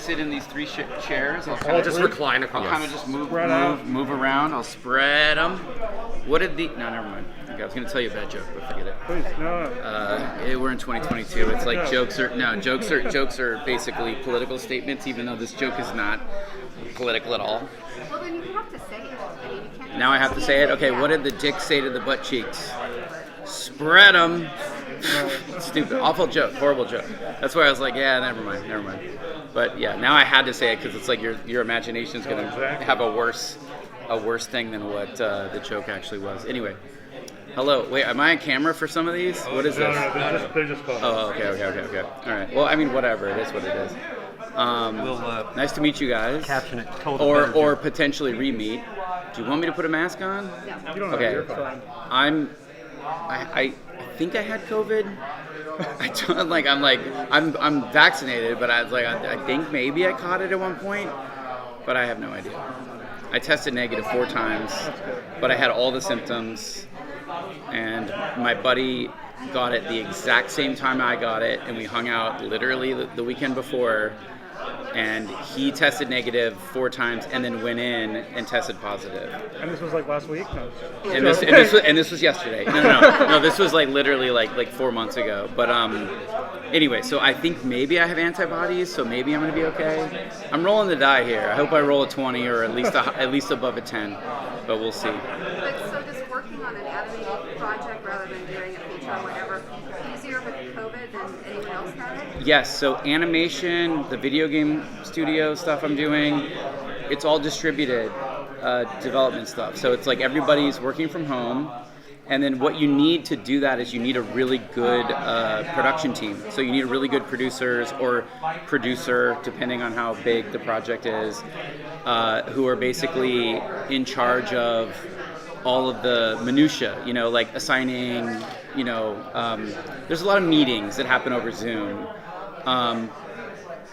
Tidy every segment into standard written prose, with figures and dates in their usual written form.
sit in these three chairs. I'll just recline across. I'll kind of just move around. I'll spread them. What did the... No, never mind. Okay, I was going to tell you a bad joke, but forget it. Please, no. We're in 2022. It's like jokes are basically political statements, even though this joke is not political at all. Well, then you have to say it. I mean, you can't Now I have to say it? Okay, what did the dick say to the butt cheeks? Spread them. Stupid, awful joke, horrible joke. That's why I was like, yeah, never mind. But yeah, now I had to say it because it's like your imagination's going to have a worse thing than what the joke actually was. Anyway, hello. Wait, am I on camera for some of these? What is this? No, they're just photos. Oh, okay. All right. Well, I mean, whatever. It is what it is. Nice to meet you guys. Caption it. Or potentially re-meet. Do you want me to put a mask on? No. You don't Okay. You're fine. I think I had COVID. I'm vaccinated, but I think maybe I caught it at one point, but I have no idea. I tested negative 4 times, but I had all the symptoms, and my buddy got it the exact same time I got it, and we hung out literally the weekend before, and he tested negative 4 times and then went in and tested positive. And this was like last week? No. And this was yesterday. No, this was like literally like 4 months ago. But anyway, so I think maybe I have antibodies, so maybe I'm gonna be okay. I'm rolling the die here. I hope I roll a 20 or at least above a 10, but we'll see. But so does working on an animated project rather than doing a feature or whatever easier with COVID than anyone else had it? Yes, so animation, the video game studio stuff I'm doing, it's all distributed development stuff. So it's like everybody's working from home, and then what you need to do that is you need a really good production team. So you need really good producers or producer, depending on how big the project is, who are basically in charge of all of the minutia, like assigning, there's a lot of meetings that happen over Zoom.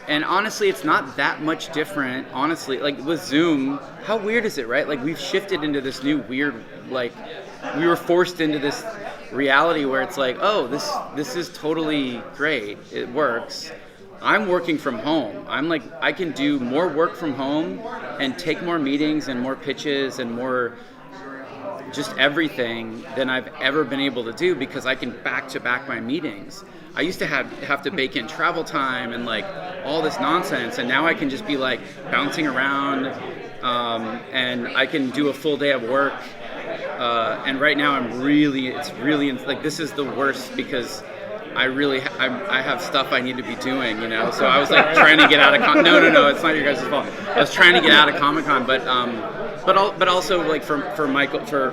And honestly, it's not that much different, honestly. Like with Zoom, how weird is it, right? Like we've shifted into this new weird, like we were forced into this reality where it's like, oh, this is totally great. It works. I'm working from home. I'm like, I can do more work from home and take more meetings and more pitches and more just everything than I've ever been able to do because I can back-to-back my meetings. I used to have to bake in travel time and like all this nonsense, and now I can just be like bouncing around, and I can do a full day of work. And right now it's really like this is the worst because I have stuff I need to be doing, So I was like trying to get out of no, it's not your guys' fault. I was trying to get out of Comic-Con, but also like for Michael for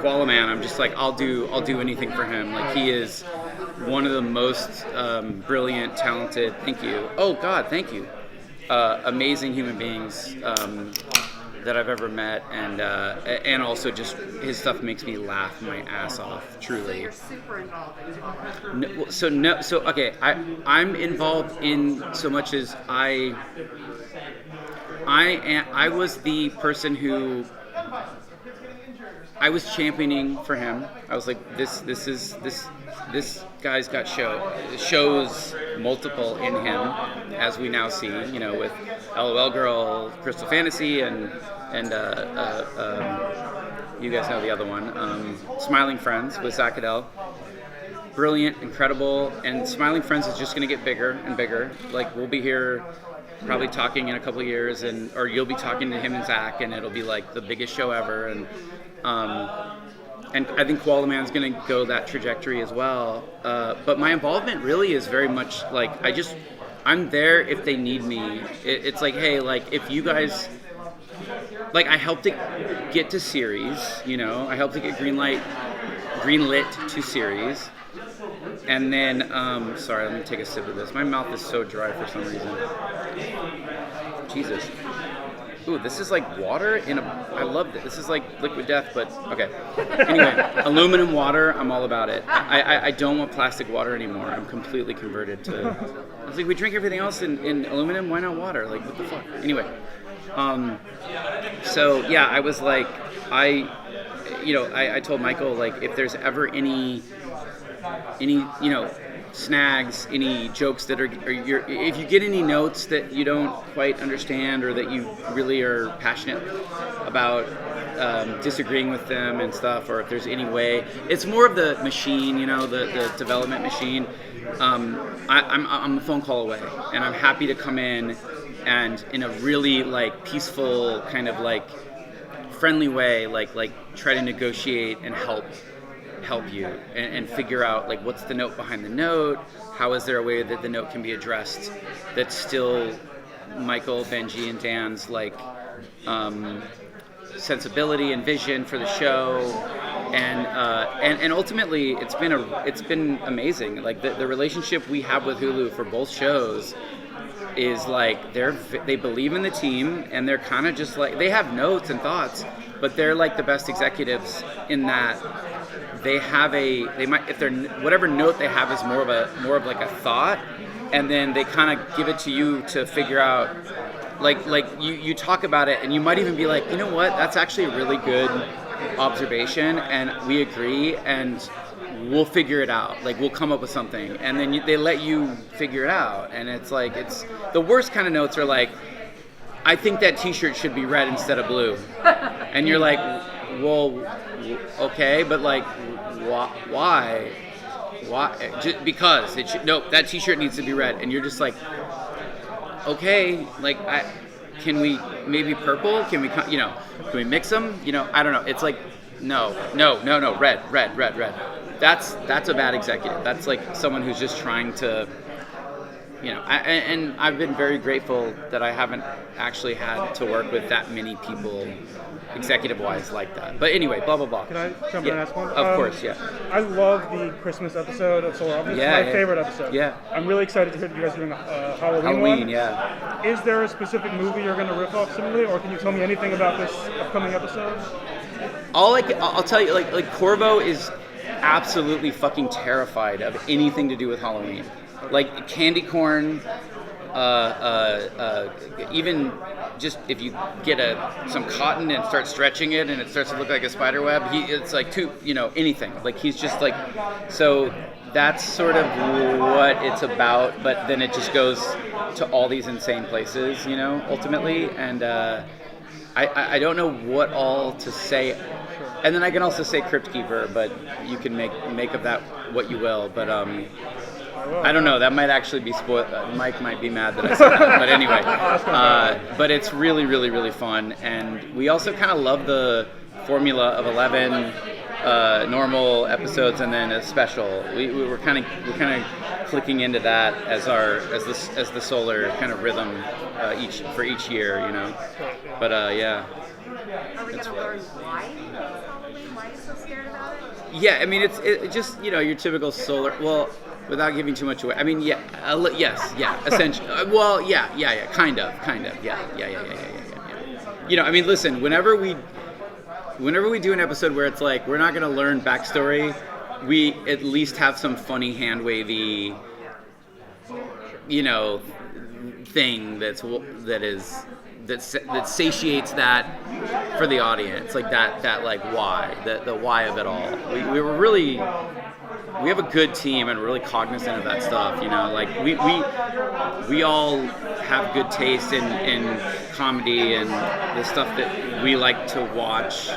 Koala Man, I'm just like I'll do anything for him. Like he is one of the most brilliant, talented. Thank you. Oh God, thank you. Amazing human beings that I've ever met, and also just his stuff makes me laugh my ass off. Truly. So you're super involved in it. Okay. I'm involved in so much as I was the person who I was championing for him. I was like, this guy's got shows multiple in him, as we now see, with LOL Girl, Crystal Fantasy, and you guys know the other one, Smiling Friends with Zach Adele. Brilliant, incredible, and Smiling Friends is just going to get bigger and bigger. Like, we'll be here probably talking in a couple of years, or you'll be talking to him and Zach, and it'll be like the biggest show ever. And I think Koala Man's going to go that trajectory as well. But my involvement really is very much like I'm there if they need me. It's like, hey, like if you guys, like I helped it get to series, I helped it get greenlit to series. And then, sorry, let me take a sip of this. My mouth is so dry for some reason. Jesus. Ooh, this is like water I love this. This is like liquid death, but okay. Anyway, aluminum water, I'm all about it. I don't want plastic water anymore. I'm completely converted to, I was like, we drink everything else in aluminum, why not water? Like, what the fuck? Anyway, so yeah, I was like, I told Michael, like, if there's ever any snags, any jokes that if you get any notes that you don't quite understand or that you really are passionate about disagreeing with them and stuff, or if there's any way, it's more of the machine, the development machine. I'm a phone call away, and I'm happy to come in and in a really like peaceful kind of like friendly way, like try to negotiate and help you and figure out like what's the note behind the note, how is there a way that the note can be addressed that's still Michael, Benji, and Dan's like sensibility and vision for the show, and ultimately it's been amazing. Like the relationship we have with Hulu for both shows is like they believe in the team, and they're kind of just like, they have notes and thoughts, but they're like the best executives in that they might, if they're, whatever note they have is more of like a thought, and then they kind of give it to you to figure out, like you talk about it, and you might even be like, you know what, that's actually a really good observation, and we agree, and we'll figure it out. Like, we'll come up with something, and then they let you figure it out. And it's like, it's the worst kind of notes are like, I think that T-shirt should be red instead of blue, and you're like, well, okay, but like, why? Just because it should. Nope, that T-shirt needs to be red, and you're just like, okay, like, can we maybe purple? Can we mix them? I don't know. It's like, no, red. That's a bad executive. That's like someone who's just trying to, and I've been very grateful that I haven't actually had to work with that many people executive-wise like that. But anyway, blah, blah, blah. Can I jump in and ask one? Of course, yeah. I love the Christmas episode of Solar Opposites. It's my favorite episode. Yeah. I'm really excited to hear that you guys are doing a Halloween one. Yeah. Is there a specific movie you're going to riff off similarly, or can you tell me anything about this upcoming episode? I'll tell you, like Korvo is absolutely fucking terrified of anything to do with Halloween. Like candy corn, even just if you get some cotton and start stretching it and it starts to look like a spider web, it's like anything. Like he's just like, so that's sort of what it's about, but then it just goes to all these insane places, ultimately, and I don't know what all to say. And then I can also say Crypt Keeper, but you can make of that what you will. But I don't know. That might actually be spoiled. Mike might be mad that I said that. But anyway, but it's really, really, really fun. And we also kind of love the formula of 11 normal episodes and then a special. We're kind of clicking into that as the solar kind of rhythm each year, But yeah. Are we going to learn why he's so scared about it? Yeah, I mean, it's just, your typical solar, well, without giving too much away. I mean, yeah, essentially. Well, yeah, kind of, yeah. I mean, listen, whenever we do an episode where it's like, we're not going to learn backstory, we at least have some funny hand-wavy, thing that satiates that for the audience, like that like why, the why of it all. We have a good team and we're really cognizant of that stuff, like we all have good taste in comedy and the stuff that we like to watch.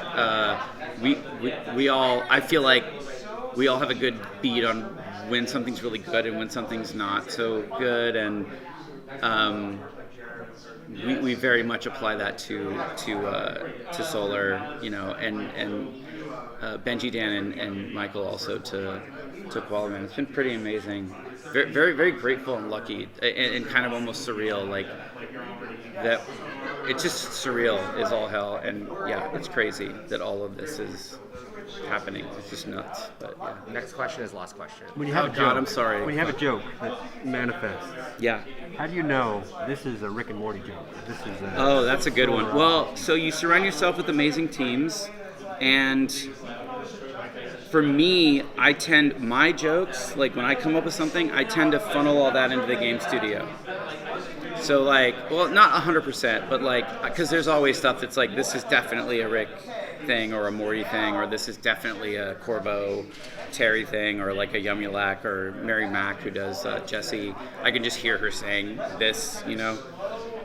We all, I feel like we all have a good beat on when something's really good and when something's not so good, and we very much apply that to Solar, and Benji, Dan, and Michael also to Koala Man. It's been pretty amazing. Very, very, very grateful and lucky, and kind of almost surreal. Like that, it's just surreal is all hell, and yeah, it's crazy that all of this is happening. It's just nuts. But yeah. Next question is last question. When you have a joke, God, I'm sorry. When you have a joke that manifests, yeah. How do you know this is a Rick and Morty joke? This is a Oh, that's a good one. Well, so you surround yourself with amazing teams, and for me, my jokes, like when I come up with something, I tend to funnel all that into the game studio. So like, well, not 100%, but like, because there's always stuff that's like, this is definitely a Rick thing or a Morty thing, or this is definitely a Korvo Terry thing, or like a Yumyulack or Mary Mack who does Jesse. I can just hear her saying this, you know.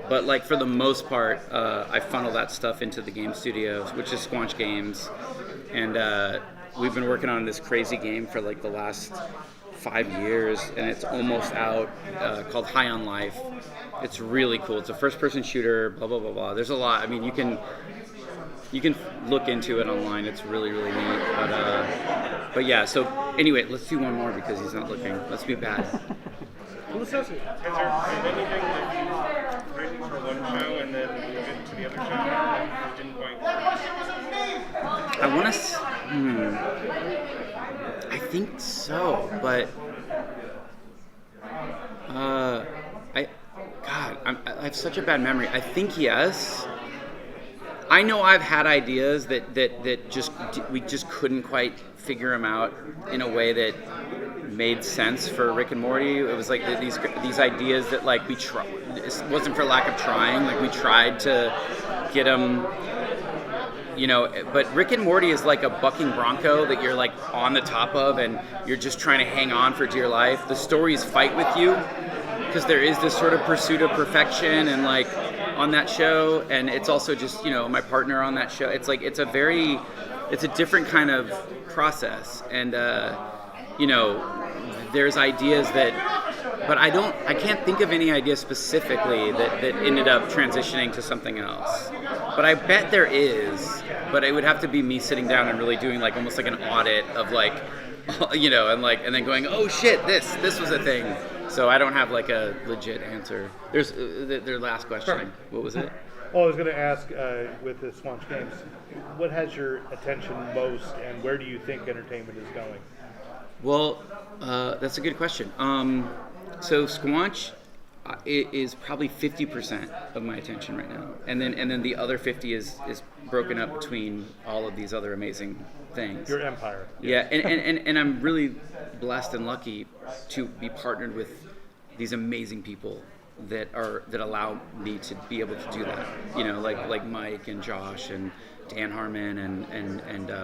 But like for the most part, I funnel that stuff into the game studios, which is Squanch Games, and we've been working on this crazy game for like the last 5 years, and it's almost out, called High on Life. It's really cool. It's a first-person shooter. Blah blah blah blah. There's a lot. I mean, you can look into it online. It's really really neat. But yeah. So anyway, let's do one more because he's not looking. Let's be bad. Let's ask you. Is there anything that you written for one show and then move it to the other show that didn't quite work? I want to. I think so, but I have such a bad memory. I think yes. I know I've had ideas that we just couldn't quite figure them out in a way that made sense for Rick and Morty. It was like these ideas that like we tried. It wasn't for lack of trying. Like we tried to get them. You know, but Rick and Morty is like a bucking bronco that you're like on the top of and you're just trying to hang on for dear life. The stories fight with you because there is this sort of pursuit of perfection and like on that show, and it's also just, you know, my partner on that show. It's like it's a different kind of process, and you know, there's ideas that, but I can't think of any idea specifically that ended up transitioning to something else. But I bet there is, but it would have to be me sitting down and really doing like almost like an audit of like, you know, and then going, oh shit, this was a thing. So I don't have like a legit answer. There's their last question. Sure. What was it? Well, I was going to ask, with the Squanch Games, what has your attention most, and where do you think entertainment is going? Well, that's a good question. So Squanch is probably 50% of my attention right now, and then the other 50 is broken up between all of these other amazing things. Your empire. Yeah, and I'm really blessed and lucky to be partnered with these amazing people that allow me to be able to do that. You know, like Mike and Josh and Dan Harmon and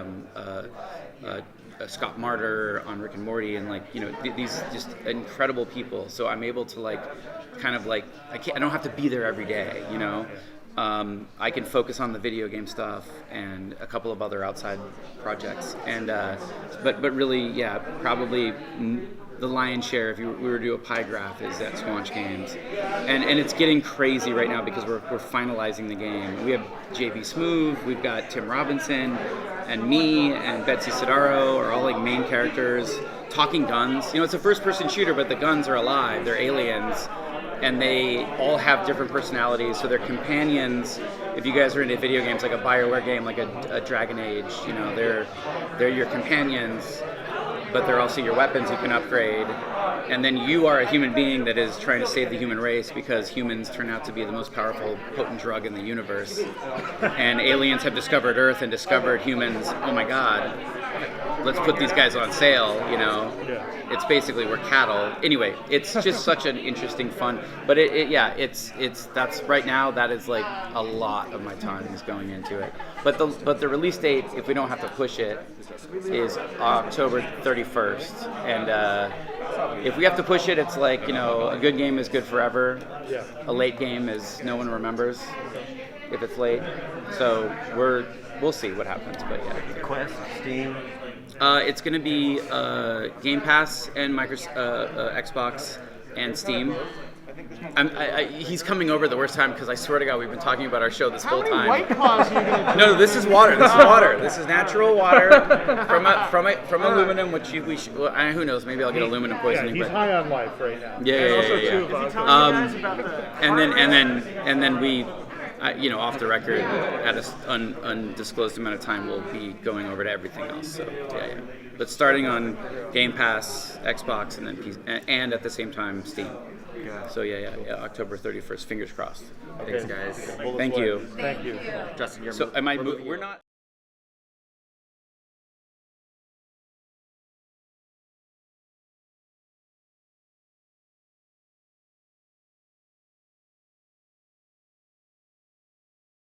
Scott Martyr on Rick and Morty, and like, you know, these just incredible people. So I'm able to like kind of like I don't have to be there every day, you know. I can focus on the video game stuff and a couple of other outside projects, and but really, yeah, probably the lion's share, if we were to do a pie graph, is at Squanch Games, and it's getting crazy right now because we're finalizing the game. We have JB Smoove, we've got Tim Robinson, and me and Betsy Sidaro are all like main characters. Talking guns, you know, it's a first-person shooter, but the guns are alive. They're aliens. And they all have different personalities, so they're companions. If you guys are into video games, like a BioWare game, like a Dragon Age, you know, they're your companions, but they're also your weapons you can upgrade. And then you are a human being that is trying to save the human race because humans turn out to be the most powerful, potent drug in the universe. And aliens have discovered Earth and discovered humans. Oh my God, let's put these guys on sale, you know. Yeah. It's basically we're cattle. Anyway, it's just such an interesting fun. But that's right now, that is like a lot of my time is going into it. But the release date, if we don't have to push it, is October 31st. And if we have to push it, it's like, you know, a good game is good forever. Yeah. A late game is no one remembers if it's late. So we'll see what happens. But yeah. Quest, Steam. It's going to be Game Pass and Xbox and Steam. He's coming over the worst time because I swear to God we've been talking about our show this whole time. How many White Claws are you going to do? No, this is water. This is water. This is natural water from aluminum, which we should. Well, who knows? Maybe I'll get aluminum Yeah, poisoning. he's but, high on life right now. yeah. And then we. You know, off the record, at an undisclosed amount of time, we'll be going over to everything else. So, yeah. But starting on Game Pass, Xbox, and then PC, and at the same time, Steam. So, yeah, October 31st. Fingers crossed. Okay. Thanks, guys. Bullet Thank way. you. Thank you. Justin, So, we're not.